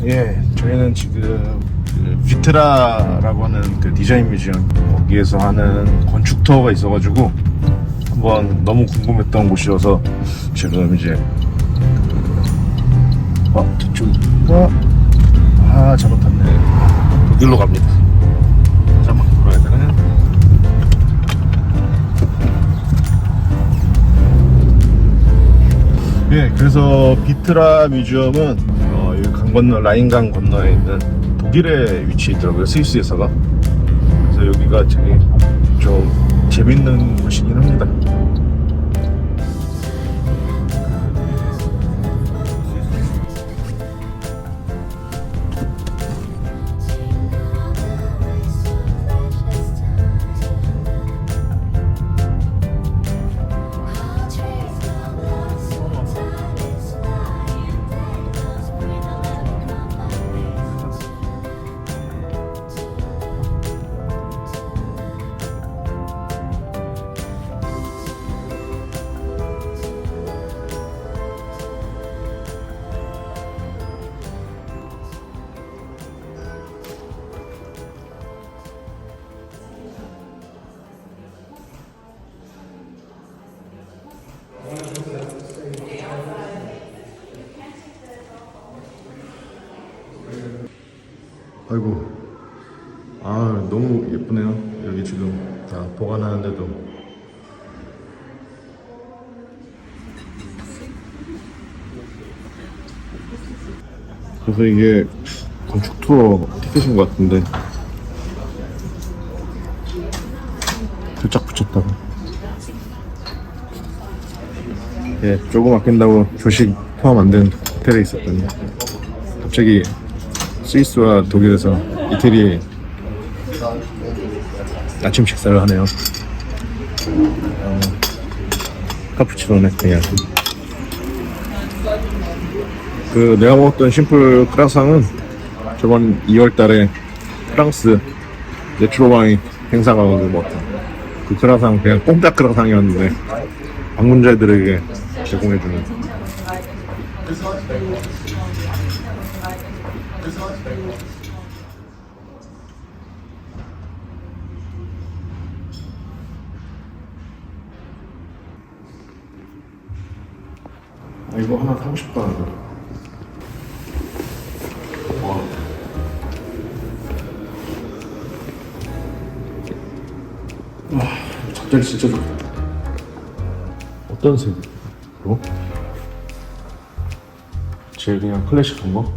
예, 저희는 지금 그 비트라라고 하는 그 디자인 뮤지엄 거기에서 하는 건축 투어가 있어가지고 한번 너무 궁금했던 곳이어서 지금 이제 저쪽인가? 잘못했네. 거길로 갑니다. 잠깐만 돌아야 되네. 예, 그래서 비트라 뮤지엄은 여기 강 건너 라인강 건너에 있는 독일에 위치해 있더라고요. 스위스에서가. 그래서 여기가 되게 좀 재밌는 곳이긴 합니다. 아이고, 너무 예쁘네요. 여기 지금 다 보관하는데도. 그래서 이게 건축 투어 티켓인 것 같은데 살짝 붙였다가 예, 조금 아낀다고 조식 포함 안 된 호텔에 있었더니 갑자기 스위스와 독일에서 이태리에 아침 식사를 하네요. 카푸치노네 그냥. 그 내가 먹었던 심플 크라상은 저번 2월달에 프랑스 내추럴 와인 행사가 먹었던 그 크라상, 그냥 공짜 크라상이었는데 방문자들에게 제공해주는. 이거 하나 사고 싶다. 작전이 진짜 좋다. 어떤 색으로? 제일 그냥 클래식한 거?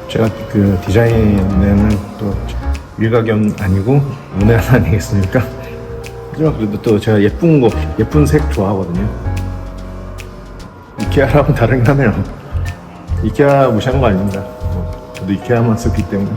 제가 그 디자인에는 또 일가견 아니고 문외한 아니겠습니까? 하지만 그래도 또 제가 예쁜 거, 예쁜 색 좋아하거든요. 이케아랑은 다르긴 하네요. 이케아 무시한 거 아닙니다. 저도 이케아만 쓰기 때문에.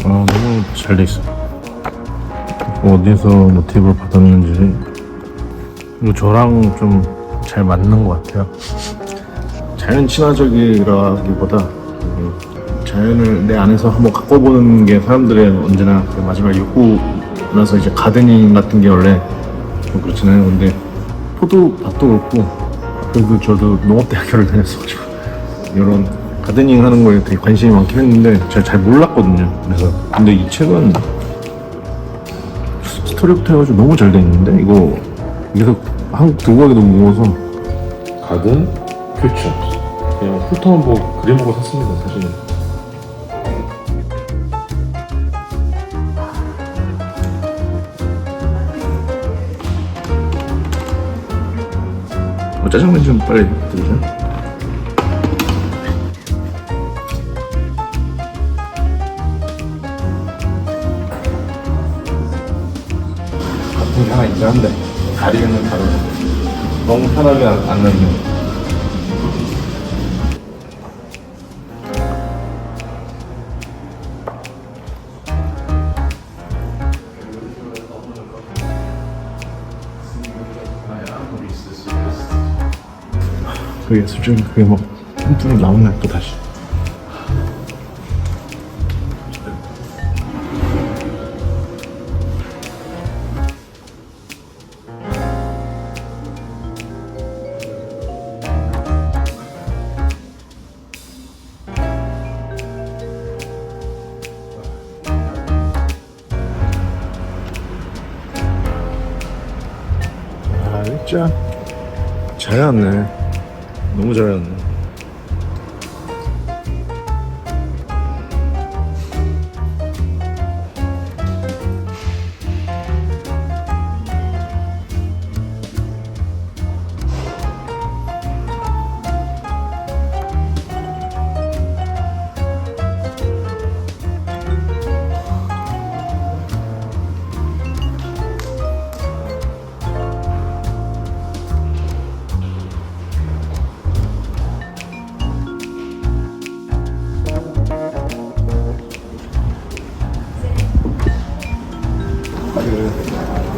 너무 잘 돼 있어. 어디서 모티브를 받았는지 이거 저랑 좀 잘 맞는 것 같아요. 자연 친화적이라기보다 자연을 내 안에서 한번 갖고 보는 게 사람들의 언제나 그 마지막 욕구라서 이제 가드닝 같은 게 원래 좀 그렇잖아요. 근데 포도밭도 그렇고, 그리고 저도 농업대학교를 다녔어가지고 이런 가드닝 하는 거에 되게 관심이 많긴 했는데 제가 잘 몰랐거든요. 그래서 근데 이 책은 스토리부터 해가지고 너무 잘 돼 있는데 이거 한국 들고 가기도 무거워서 가든 퓨처 그냥 훑어만 보고 그려보고 샀습니다. 사실은. 짜장면 좀 빨리 드리죠. 게 하나 있긴 한데 다리는 다르고 너무 편하게 안 넣는. 그 예술적인 그게 막 뚱뚱 나오네 또 다시. 아 진짜 잘 해놨네. 너무 잘해놨네.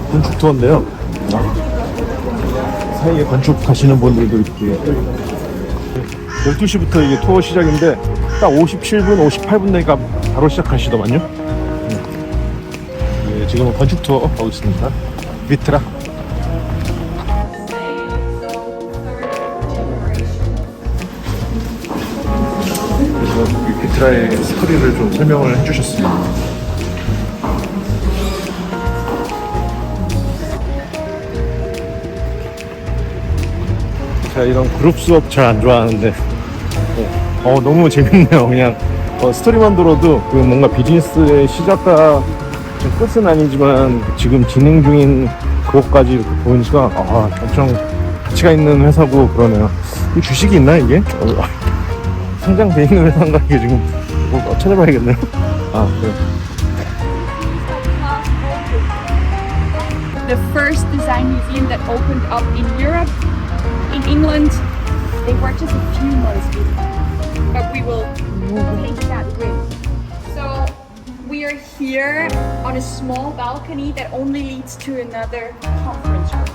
건축 투어인데요. 사이에 건축하시는 분들도 있고요. 12시부터 이게 투어 시작인데 딱 57분, 58분 되니까 바로 시작하시더만요. 네, 지금은 건축 투어 하고 있습니다. 비트라. 그래서 이 비트라의 스토리를 좀 설명을 해주셨습니다. 제가 이런 그룹 수업 잘 안 좋아하는데 너무 재밌네요. 그냥 스토리만 들어도 그 뭔가 비즈니스의 시작과 좀 끝은 아니지만 지금 진행 중인 그것까지 보니까 엄청 가치가 있는 회사고 그러네요. 이 주식이 있나 이게? 상장돼 있는 회사인가 이게 지금 찾아봐야겠네요. 그래. The first design museum that opened up in Europe. In England, they were just a few months before, but we will take that with. So we are here on a small balcony that only leads to another conference room.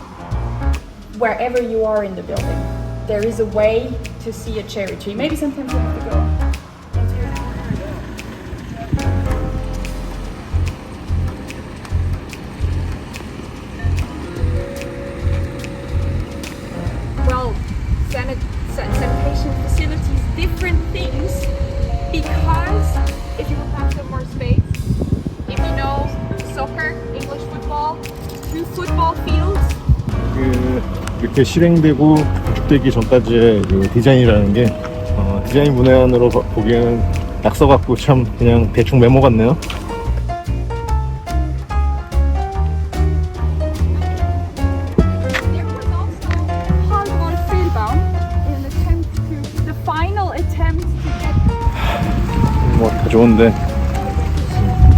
Wherever you are in the building, there is a way to see a cherry tree. Maybe sometimes you have to go. Sanitation facilities, different things, because if you would have some more space, if you know soccer, English football, 2 football fields. 이렇게 실행되고 구축되기 전까지의 그 디자인이라는 게 디자인 문외한으로 보기에는 낙서 같고 참 그냥 대충 메모 같네요. 다 좋은데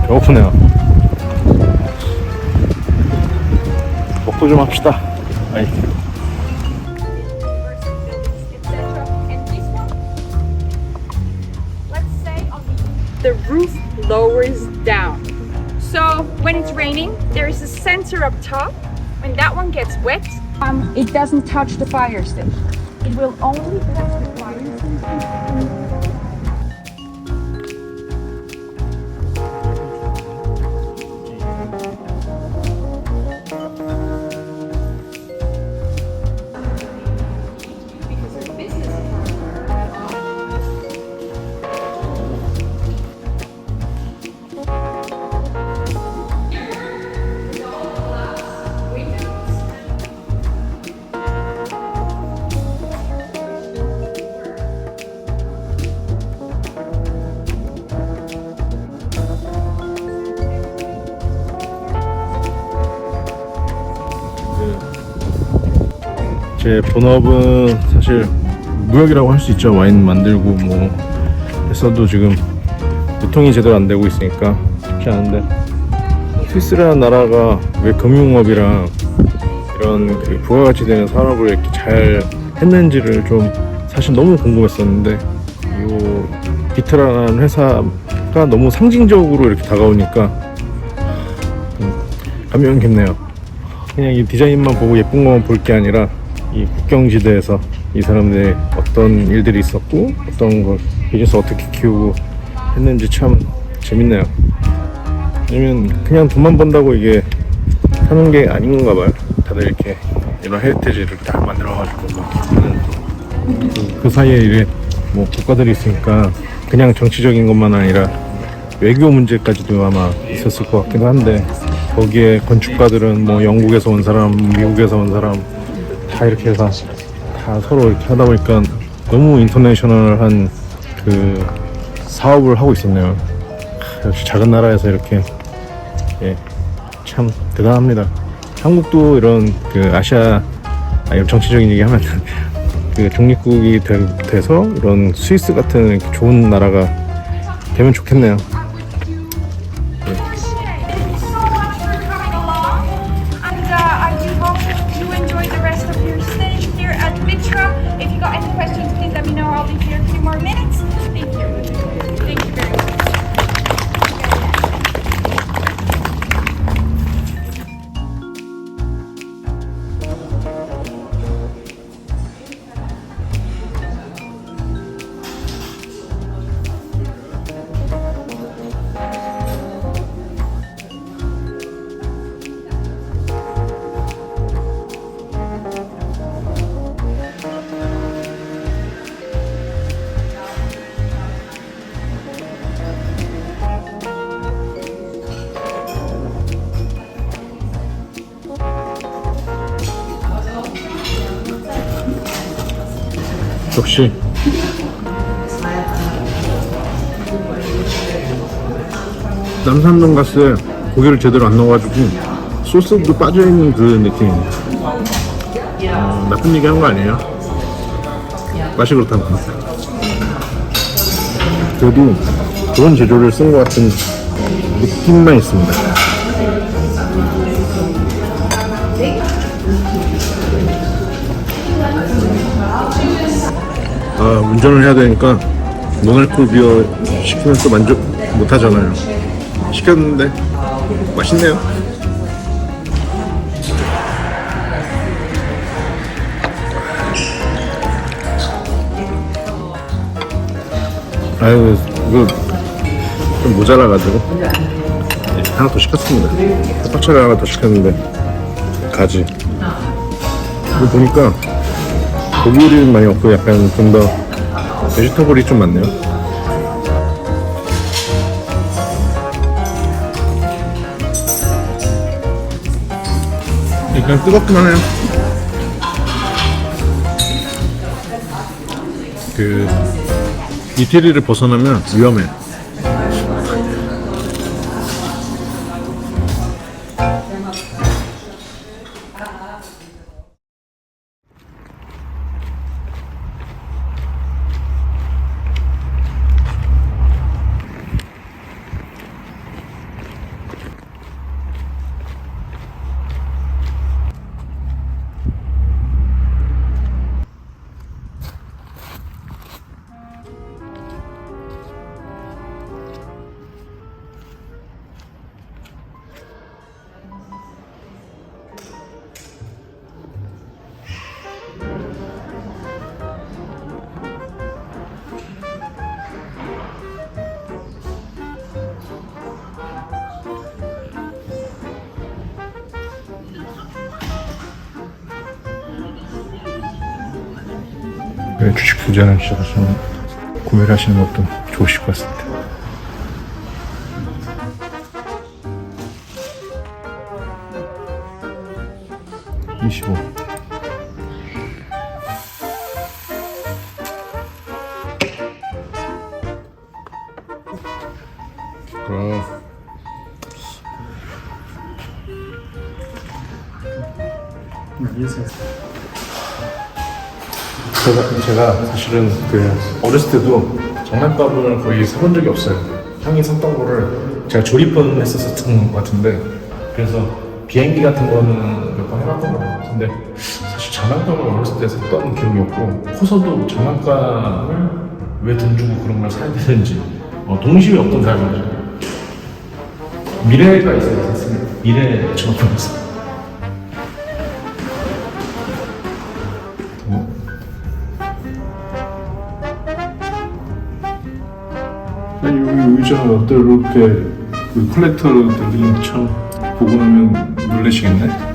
배고프네요. 먹고 좀 합시다. 아이. The roof lowers down. So when it's raining, there is a sensor up top. When that one gets wet, it doesn't touch the fire station. It will only touch the fire station. 제 본업은 사실 무역이라고 할 수 있죠. 와인 만들고 뭐 했어도 지금 유통이 제대로 안 되고 있으니까 쉽지 않은데 스위스라는 나라가 왜 금융업이랑 이런 그 부가가치 되는 산업을 이렇게 잘 했는지를 좀 사실 너무 궁금했었는데, 이 비트라는 회사가 너무 상징적으로 이렇게 다가오니까 감명 깊네요. 그냥 이 디자인만 보고 예쁜 것만 볼 게 아니라 이 국경지대에서 이 사람들의 어떤 일들이 있었고 어떤 걸 비즈니스 어떻게 키우고 했는지 참 재밌네요. 왜냐면 그냥 돈만 번다고 이게 사는 게 아닌 건가 봐요. 다들 이렇게 이런 헤리티지를 딱 만들어가지고 그 사이에 이래 뭐 국가들이 있으니까 그냥 정치적인 것만 아니라 외교 문제까지도 아마 있었을 것 같기도 한데, 거기에 건축가들은 뭐 영국에서 온 사람, 미국에서 온 사람 다 이렇게 해서 다 서로 이렇게 하다 보니까 너무 인터내셔널한 그 사업을 하고 있었네요. 역시 작은 나라에서 이렇게, 예, 참 대단합니다. 한국도 이런 그 아시아, 정치적인 얘기 하면 그 중립국이 돼서 이런 스위스 같은 이렇게 좋은 나라가 되면 좋겠네요. 역시 남산 돈가스에 고기를 제대로 안 넣어가지고 소스도 빠져있는 그 느낌입니다. 나쁜 얘기 한 거 아니에요? 맛이 그렇다는 거. 그래도 좋은 재료를 쓴 것 같은 느낌만 있습니다. 운전을 해야 되니까 모나코 비어 시키면 또 만족 못 하잖아요. 시켰는데 맛있네요. 아유, 이거 좀 모자라가지고 하나 더 시켰습니다. 파차를 하나 더 시켰는데 가지. 이거 보니까 고기 요리는 많이 없고 약간 좀 더 베지터블이 좀 많네요. 그냥 뜨겁긴 하네요. 그 이태리를 벗어나면 위험해. 주식 투자를 시작해서 구매를 하시는 것도 좋으실 것 같습니다. 제가 사실은 그 어렸을 때도 장난감을 거의 사본 적이 없어요. 형이 샀던 거를 제가 조립은 했었던 것 같은데, 그래서 비행기 같은 거는 몇 번 해봤던 것 같은데, 사실 장난감을 어렸을 때 샀던 기억이 없고, 커서도 장난감을 왜 돈 주고 그런 걸 사야 되는지 동심이 없던 사람이죠. 미래가 있어야 됐습니다. 미래 전업하면서. 아니 여기 의자는 어때? 이렇게 그 컬렉터들이 참 보고 나면 놀라시겠네?